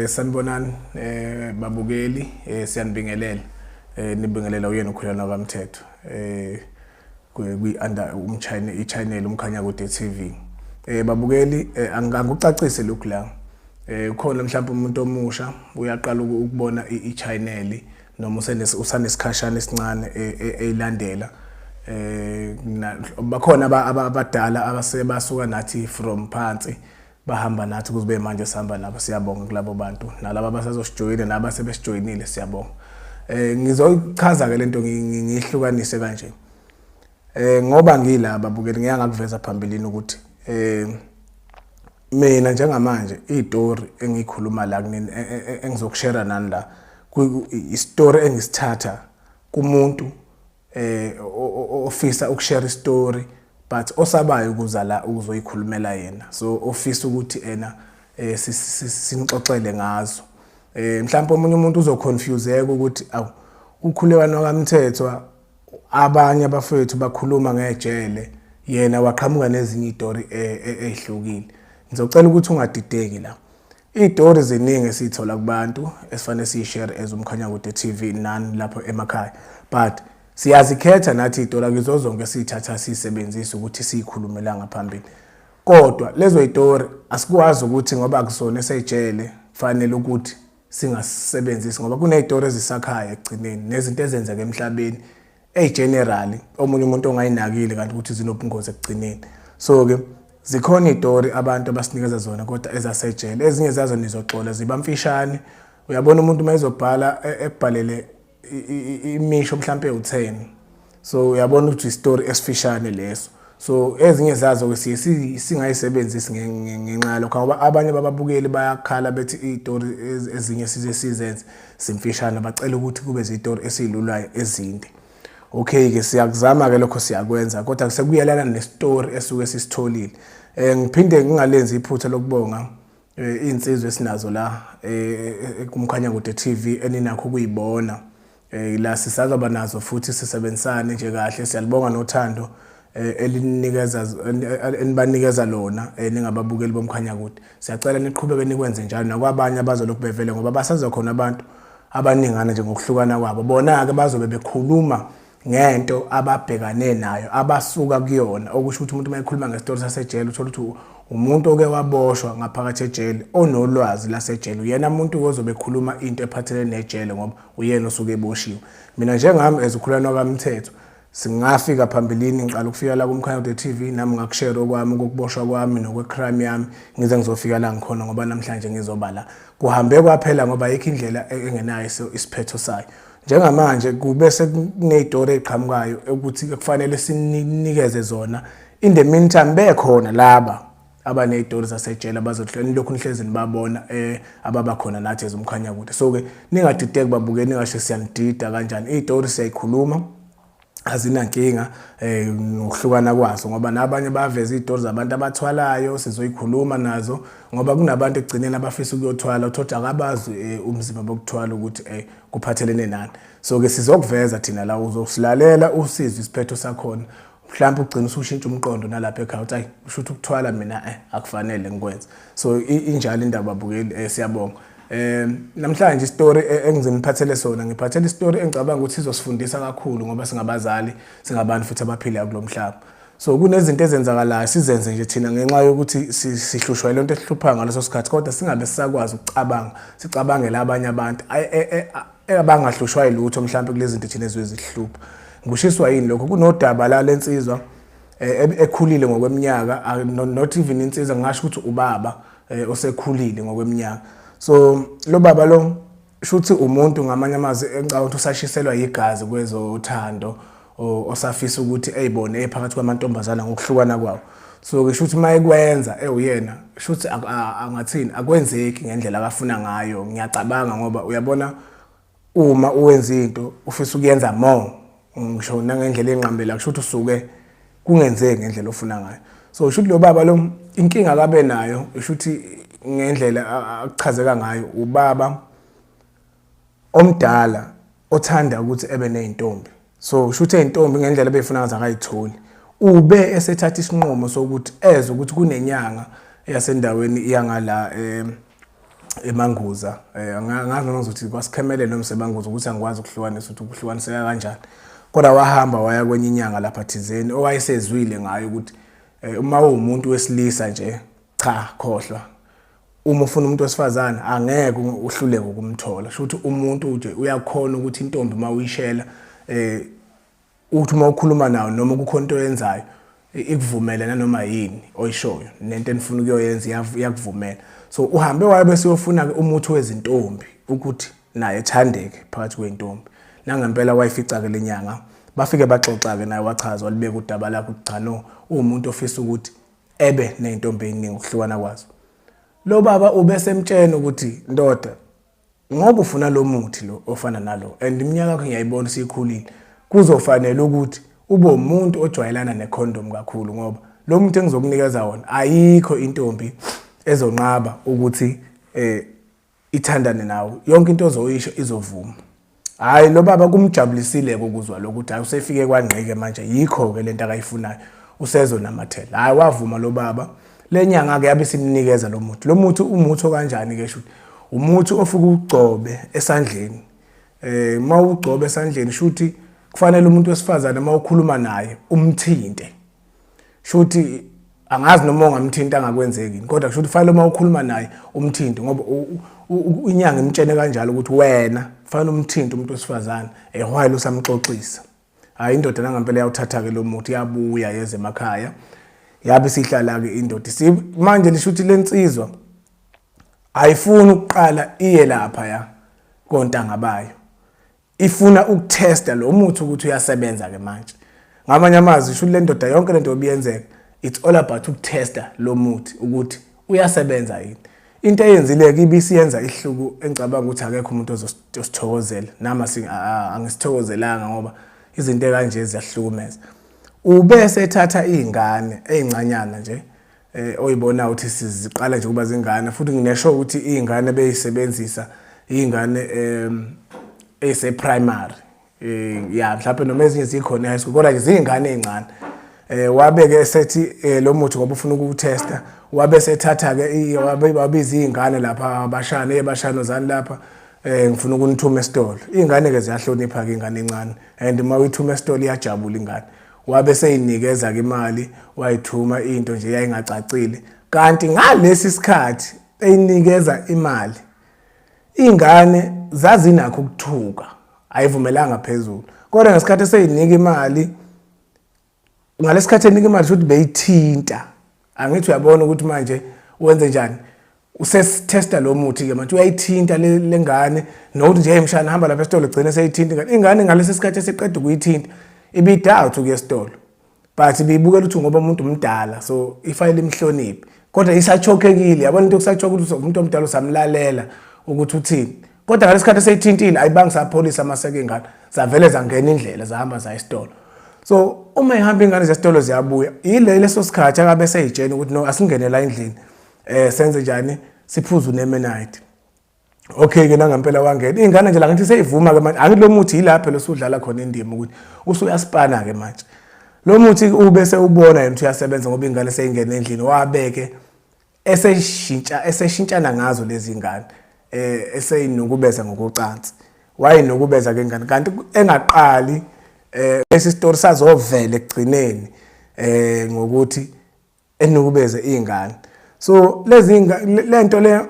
Sanibonani babukeli siyanibingelela nibingelela uyena ukhulana kaMthetho kwi under i-channel umkhanya kude TV. Babukeli angikucacise lokhu la. Ukhona mhlawumbe umuntu omusha uyaqala ukubona i-channel noma usanesikhashana esincane eyilandela. Bakhona abadala abasebasuka nathi from phansi bahamba nathi kuze manje sihamba nabo siyabonga kulabo bantu nalabo abasazosijoyina nabasebesijoyinile siyabonga. Ngizochaza ke lento ngihlukanise kanje. Ngoba ngilaba bukeli ngiyangakuveza phambilini ukuthi mina njengamanje istory engikhuluma la kunini engizokushare nani la istory engisithatha kumuntu ofisa ukushare istory but osabayo ukuza la ukuzoyikhulumela yena, so ofisa ukuthi ena sinixoxele ngazo. Mhlawumbe omunye umuntu uzoconfuseka ukuthi awu ukhulekwana kaMthethwa abanye abafethu bakhuluma ngejele yena waqhamuka nezinye istory ezihlukile. Ngizocela ukuthi ungadideki la. Istory ziningi esithola kubantu esifanele siyishare ezumkhanya kude TV nani lapho emakhaya, but siyazikhetha nathi istory kizo zonke sithatha sisebenzisa ukuthi siyikhulumela ngaphambili. Kodwa lezo istory asikwazi ukuthi ngoba kusona esejele kufanele ukuthi singasebenzisi ngoba kunezistory ezisakhaya egcineni nezinto ezenzeka emhlabeni generally omunye umuntu ongayinakile kanti ukuthi zinobungozi egcineni. So ke zikhona istory abantu abasinikeza zona kodwa ezasejele, ezinye zazo nizoxola ziba mfishane. Uyabona umuntu mayezobhala ekubhalele imisho mhlambe u10, so uyabona ukuthi istory esifishane leso. So ezinye zazo ke siye singayisebenzisi ngenxa lokho ngoba abanye bababukeli bayakhala bethi istory ezinye sizenze simfishane bacela ukuthi kube izistory esilulayo ezinde. Okay ke siyakuzama ke lokho siyakwenza kodwa sekuyelana nestory esuke sisitholile. Ngiphinde ngingalenzi iphutha lokubonga insizwe esinazo la kumkhanya kude TV eninakho ukuyibona. La sisazoba nazo futhi sisebenzisane nje kahle. Siyalibonga nothando enibanikeza lona ningababukeli bomkhanya kude. Siyacela niqhubeke nikwenze njalo nakwabanye abazolokhu bevele ngoba basaza khona abantu abaningana nje ngokuhlukana kwabo. Bona ke bazobe bekhuluma ngento ababhekane nayo abasuka kuyona, okusho ukuthi umuntu mayekhuluma ngestory sasejele uthola ukuthi umuntu oke waboshwa ngaphakathi ejele onolwazi lasejele uyena umuntu ozobe ekhuluma into ephathelene nejele ngoba uyena osuke eboshiwe. Mina njengami ezikhulana kaMthetho singafika phambilini ngiqala ukufika la kumkhanya kude TV nami ngakushare okwami ukuboshwa kwami nokwecrime yami ngize ngizofika la ngikhona ngoba namhlanje ngizoba la. Kuhambe kwaphela ngoba ayikho indlela engenayo isiphetho sayo. Njengamanje kube sekunezistory eziqhamukayo ukuthi kufanele sinikeze zona. In the meantime bekhona laba abanezistory zasejele abazohlala lokhu nihlezi nibabona ababakhona nathi ezumkhanya kude. So ke ningadideki babukeni ngasho siyanidida kanjani. Izistory siyayikhuluma azinankinga ngokuhlukana kwazo ngoba nabanye baveza izistory zabantu abathwalayo sizoyikhuluma nazo ngoba kunabantu egcineni abafisa ukuyothwala uthola akabazi umzimba bokuthwala ukuthi kuphathelene nani. So ke sizokuveza thina la uzosilalela usizwe isiphetho sakhona. Mhlawumbe ugcina usushintsha umqondo nalapha ekhaya uthi hayi usho ukuthi ukuthwala mina akufanele ngikwenze. So injalo indaba babukeli siyabonga. Namhlanje istory engizoniphathele sona ngiphathele istory engicabanga ukuthi izosifundisa kakhulu ngoba singabazali singabantu futhi abaphila kulomhlaba. So kunezinto ezenzakalayo sizenze nje thina ngenxa yokuthi sihlushwa lento esihlupha ngaleso sikhathi kodwa singabe sisakwazi ukucabanga sicabangela abanye abantu abangahlushwa ilutho mhlawumbe kulezi zinto thina ezizihlupa. Ngushiswa yini lokho kunodaba la lensizwa ekhulile ngokweminyaka not even insizwa ngasho ukuthi ubaba osekhulile ngokweminyaka. So lo baba lo shuthi umuntu ngamanye amazwi engicabanga ukuthi usashiselwa igazi kwezothando osafisa ukuthi eyibone ephakathi kwamantombazana ngokuhlukana kwawo. So ke shuthi mayekwenza uyena shuthi angathini akwenzeki ngendlela akafuna ngayo. Ngiyacabanga ngoba uyabona uma uwenza into ufisa ukuyenza more ngisho nangendlela enqambela shuthi usuke kungenzeki ngendlela ofuna ngayo. So shuthi lo baba lo inkinga akabe nayo shuthi ngendlela akuchazeka ngayo ubaba omdala othanda ukuthi ebe nezintombi. So shuthi izintombi ngendlela befuna ngazo akayitholi. Ube esethatha isinqumo sokuthi eze ukuthi kunenyanga yasendaweni iyangala eManguza angazi noma ngizothi kwaSikhemelele noma seManguza ukuthi angikwazi ukuhlukanisa ukuthi ukuhlukaniseka kanjani kodwa wahamba waya kwenye inyanga lapha thizeni owayesezwile ngayo ukuthi uma umuntu wesilisa nje cha khohlwa uma ufuna umuntu wesifazane angeke uhluleke ukumthola shothi umuntu nje uyakhona ukuthi intombi mawuyishela uthi uma ukhuluma nawo noma kukhona into oyenzayo ikuvumela nanoma yini oyishoyo nento enifuna ukuyoyenza iyakuvumela so uhambe waye bese uyofuna umuthi wezintombi ukuthi naye ethandeke phakathi kweintombi nangempela wayifica ke lenyanga bafike baxoxa ke naye wachaza walibeka udaba lakhe cha no umuntu ofisa ukuthi ebe nezintombi eziningi ukuhlukana kwazo lo baba ubesemtshela ukuthi ndoda ngoba ufuna lo muthi lo ofana nalo and iminyaka yakho ngiyayibona sikhulile kuzofanele ukuthi ube umuntu ojwayelana necondom kakhulu ngoba lo muntu engizokunikeza wona ayikho intombi ezonqaba ukuthi ithandane nawe yonke into ozoyisho izovuma hayi lo baba kumjabulisile ukuzwa lokuthi ayusefike kwangqike manje yikho ke lento akayifunayo usezo namathela hayi wavuma lo baba lenyanga ke yabe simnikeza lo muthi umuthi kanjani ke shuthi umuthi ofuka ugcobe esandleni mawugcobe esandleni shuthi kufanele umuntu wesifazane mawukhuluma naye umthinte shuthi angazi noma ungamthinta angakwenzeki kodwa kusho ukuthi fanele uma ukhuluma naye umthinte ngoba inyanga imtshene kanjalo ukuthi wena fanele umthinte umuntu wesifazane ehwayile usamxoxisa hayi indoda nangempela yawuthatha ke lo muthi yabuya yeze emakhaya yabe sihlala ke indoda manje lisho ukuthi lensizwa ayifuni ukuqala iye lapha ya kontanga bayo ifuna ukutesta lo muthi ukuthi uyasebenza ke manje ngamanye amazwi isho le ndoda yonke lento obiyenzeka it's all about ukutesta lo muthi ukuthi uyasebenza yini into eyenzile ke ibisiyenza ihluku engicabanga ukuthi akekho umuntu ozosithokozela nama angisithokozelanga ngoba izinto kanje ziyahlukumeza ubese ethatha izingane ezincanyana nje oyibona ukuthi siziqala nje kuba zingane futhi nginesho ukuthi izingane beyisebenzisa izingane ese primary ya mhlawumbe noma ezinye zikhona high school kodwa nje izingane ezincane wabeke esethi lo muthi ngoba ufuna ukutesta wabe sethatha ke wabiza izingane lapha abashana zani lapha ngifuna ukunithuma esitolo izingane ke ziyahlonipha ke ingane encane and uma uyithuma esitolo iyajabula ingane wabe seyinikeza ke imali wayithuma into nje yayingacacile kanti ngalesi sikhathi eyinikeza imali ingane zazinakho ukuthuka ayivumelanga phezulu kodwa ngesikhathi eseyinika imali ngalesikhathi enika imali futhi beyithinta angithi uyabona ukuthi manje wenze njani usesitesta lo muthi ke manje uyayithinta lengane nokuthi nje emshana hamba lapha esitolo gcina seyithinta ingane ngalesi sikhathi eseqeda ukuyithinta ibidawuthi ke esitolo but bibukela ukuthi ngoba umuntu umdala so ifayile imhloniphi kodwa isachokekile yabona into kusachokela ukuthi umuntu omdala usamlalela ukuthi uthini kodwa ngalesikhathi eseyithintile ayibanga sapholisa amaseke ingane zavele zangena indlela zahamba za esitolo so uma ihamba ingane zesitolo ziyabuya leso sikhathi akabe seyitshela ukuthi no asingene la endlini senze njani siphuze unemenite okay ke nangempela wangena ingane nje la ngithi seyivuma ke manje angithi lo muthi yilapha losudlala khona indima ukuthi usuyasipana ke manje lo muthi ubese ubona yena ukuthi uyasebenza ngoba ingane seyingena endlini wabeke eseshintshana ngazo lezi ingane eseyinukubeza ngokucansi wayinukubeza ke ingane kanti engaqali lesi story sazovela ekugcineni ngokuthi enukubeze izingane so lento le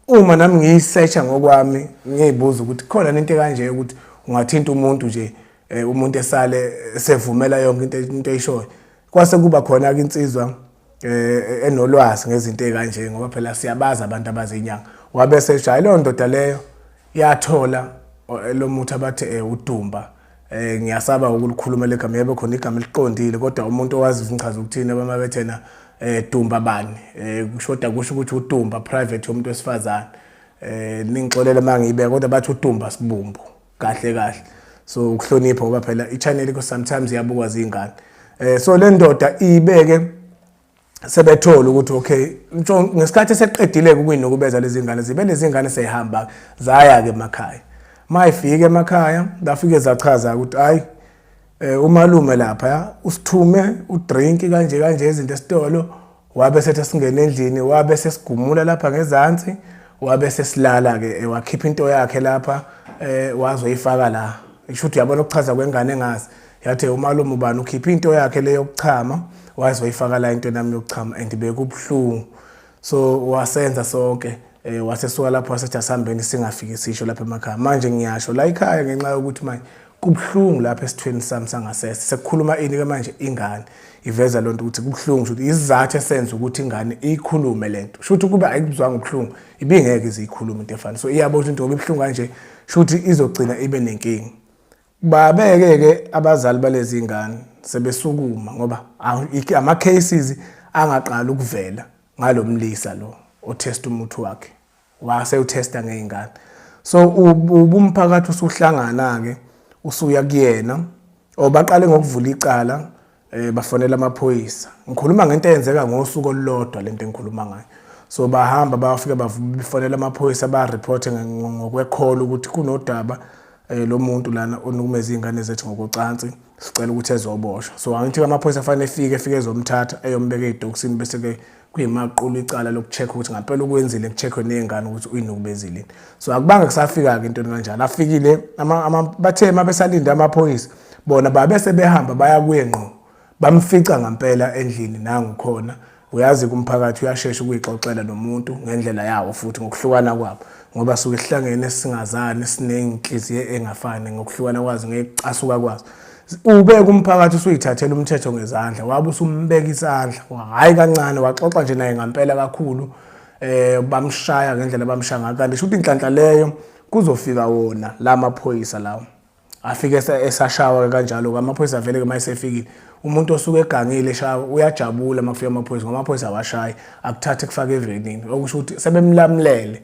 uma nami ngiyisearcha ngokwami ngiyibuza ukuthi khona into kanje ukuthi ungathinta umuntu nje umuntu esale sevumela yonke into eyishoyo kwase kuba khona ke insizwa enolwazi ngezinto ezikanje ngoba phela siyabaza abantu abazinyanga wabese eshaya lo ndoda leyo yathola lo muthi abathe udumba ngiyasaba ukulikhuluma legama yebo khona igama eliqondile kodwa umuntu owazi izinchazo ukuthina bamabethena dumba bani kushoda kusho ukuthi udumba private yomuntu wesifazane ningixolele mangiyibeka kodwa bathi udumba sibumbu kahle so ukuhlonipha ngoba phela i-channel ko sometimes iyabukwa zingane so le ndoda ibeke sebethola ukuthi okay ngesikhathi eseqedile ukuyinokubeza lezi ingane zibe lezi ingane seyihamba zaya ke emakhaya mayifike emakhaya bafike zachaza ukuthi hayi umalume lapha usithume udrink kanje izinto esitolo wabe sethe singena endlini wabe sesigumula lapha ngezansi wabe sesilala ke wakhipha into yakhe lapha wazoyifaka la isho ukuthi uyabona ukuchaza kwengane engazi yathi umalume ubani ukhipha into yakhe leyo yokuchama wazoyifaka la into nami yokuchama and bekubhlungu so wasenza sonke wasesuka lapho wasethi asihambeni singafiki sisho lapha emakhaya manje ngiyasho la ekhaya ngenxa yokuthi manje kubhlungu lapha esithweni sami sangasese sekukhuluma ini ke manje ingane iveza lonto ukuthi kubhlungu ukuthi izathu esenza ukuthi ingane ikhulume lento shuthi kuba ayikuzwanga ubhlungu ibingeke izikhuluma into efana so iyabona into ngoba ibhlungu kanje shuthi izogcina ibe nenkingi babeke ke abazali balezi ingane sebesukuma ngoba ama cases angaqala ukuvela ngalomlisa lo otest umuthi wakhe wase utesta ngeingane so ubumphakathi usuhlangana ke usuya kuyena obaqale ngokuvula icala bafonela amaphoyisa ngikhuluma ngento eyenzeka ngosuku olulodwa lento engikhuluma ngayo so bahamba bafika bafonela amaphoyisa ba report ngokwekholo ukuthi kunodaba lo muntu lana onukumeza izingane zethu ngokucansi sicela ukuthi ezoboshwa so angithi amaphoyisa afanele efike ezomthatha eyombeka edokisini bese ke kuyimaqulu icala lokucheck ukuthi ngempela ukwenzile kucheckwe nezingane ukuthi uyinukubezile so akubanga kusafika ke into kanjalo afikile bathe mabesalinda amaphoyisa bona babese behamba baya kuye ngqo bamfica ngempela endlini nangu khona uyazi kumphakathi uyashesha ukuyixoxela nomuntu ngendlela yawo futhi ngokuhlukana kwabo ngoba suke sihlangene singazani sinenhliziyo engafani ngokuhlukana kwazi ngecasuka kwazi ubeka umphakathi usuyithathela umthetho ngezandla wabe usumbeka isandla hayi kancane waxoxa nje naye ngempela kakhulu bamshaya ngendlela bamshaya ngayo kanti shuthi inhlanhla leyo kuzofika wona lamaphoyisa lawo afike esashawa kanjalo amaphoyisa vele ke mayisefikile umuntu osuke egangile eshawa uyajabula makufika amaphoyisa ngoba amaphoyisa awashayi akuthathe kufaka evenini okusho ukuthi sebemlamlele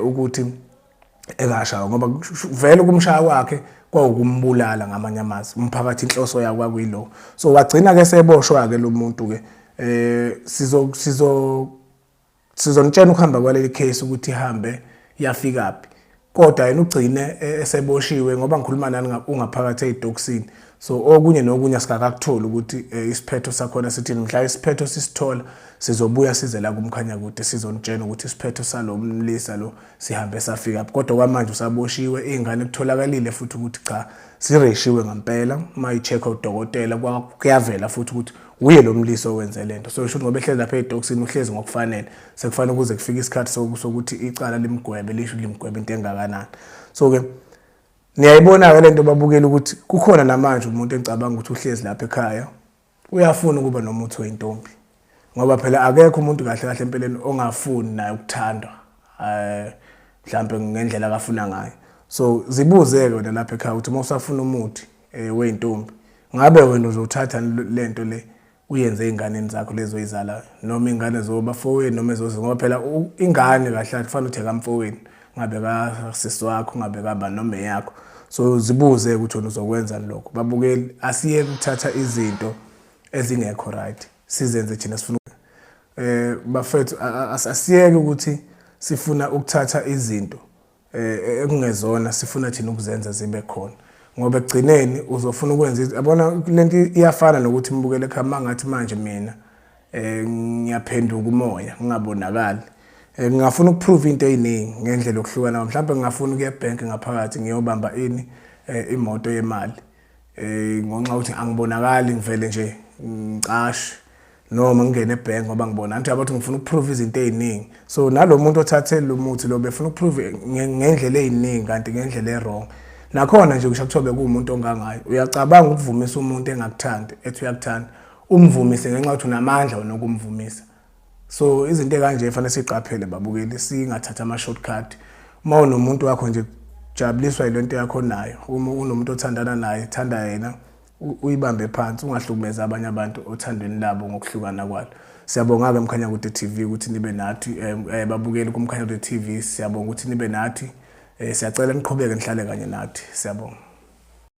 ukuthi ekashawa ngoba vele kumshaya kwakhe kwawukumbulala ngamanye amazwi umphakathi inhloso yakho kwakuyilo so wagcina ke seboshwa ke lo muntu ke sizonitshela ukuhamba kwaleli case ukuthi ihambe yafikaphi kodwa yena ugcine eseboshiwe ngoba ngikhuluma nani ungaphakathi edokisini so okunye nokunye asikakakuthola ukuthi isiphetho sakhona sithini mhla isiphetho sisithola sizobuya size la kumkhanya kude sizonitshela ukuthi isiphetho salomlisa lo sihambe safika kodwa kwamanje usaboshiwe izingane kutholakalile futhi ukuthi cha sireshiwe ngempela mayicheck udokotela kuyavela futhi ukuthi uye lo mlisa owenze lento so usho ngoba ehlezi lapha edokisini uhlezi ngokufanele sekufanele ukuze kufike isikhathi sokuthi icala limgwebe lisho limgwebe into engakanani so ke niyayibona ke lento babukela ukuthi kukhona namanje umuntu engicabanga ukuthi uhlezi lapha ekhaya uyafuna ukuba nomuthi weintombi ngoba phela akekho umuntu kahle kahle empeleni ongafuni naye ukuthandwa mhlambe ngendlela akafuna ngayo so zibuzeke wena lapha ekhaya ukuthi mawusafuna umuthi weintombi ngabe wena uzothatha lento le uyenze inganeni zakho lezo izala noma ingane zobafowenu noma ezoze ngoba phela ingane kahle kufanele uthe kamfowenu ngabe ka sisi wakho ngabe kaba noma yakho so zibuze ukuthi wena uzokwenza lokho babukeli asiye ukuthatha izinto ezingekho right sizenze thina sifuna bafethu asiyeke ukuthi sifuna ukuthatha izinto ekungezona sifuna thina ukuzenza zibe khona ngoba egcineni uzofuna ukwenza yabona lento iyafana nokuthi mbukele ekhaya ngathi manje mina ngiyaphenduka umoya ngingabonakali ngingafuna ukuprove into eyiningi ngendlela yokuhlukana mhlawumbe ngingafuna ukuya ebank ngaphakathi ngiyobamba imoto yemali ngonxa ukuthi angibonakali ngivele nje ngicashe noma ngingene ebank ngoba ngibona anti abantu ngifuna ukuprove izinto eziningi so nalomuntu othathe lo muthi lo befuna ukuprove ngendlela eziningi kanti ngendlela errong nakhona nje kusho kuthiwa bekuumuntu ongangayo uyacabanga ukuvumisa umuntu engakuthandi ethi uyakuthanda umvumise ngenxa ukuthi unamandla nokumvumisa so izinto ekanje efanele siqaphele babukeli singathatha ama shortcut uma unomuntu wakho nje jabuliswa yilento yakho nayo uma unomuntu othandana naye thanda yena uyibambe phansi ungahlukumeza abanye abantu othandweni labo ngokuhlukana kwalo siyabonga ke Mkhanya Kude TV ukuthi nibe nathi babukeli kuMkhanya Kude TV siyabonga ukuthi nibe nathi siyacela niqhubeke nihlale kanye nathi siyabonga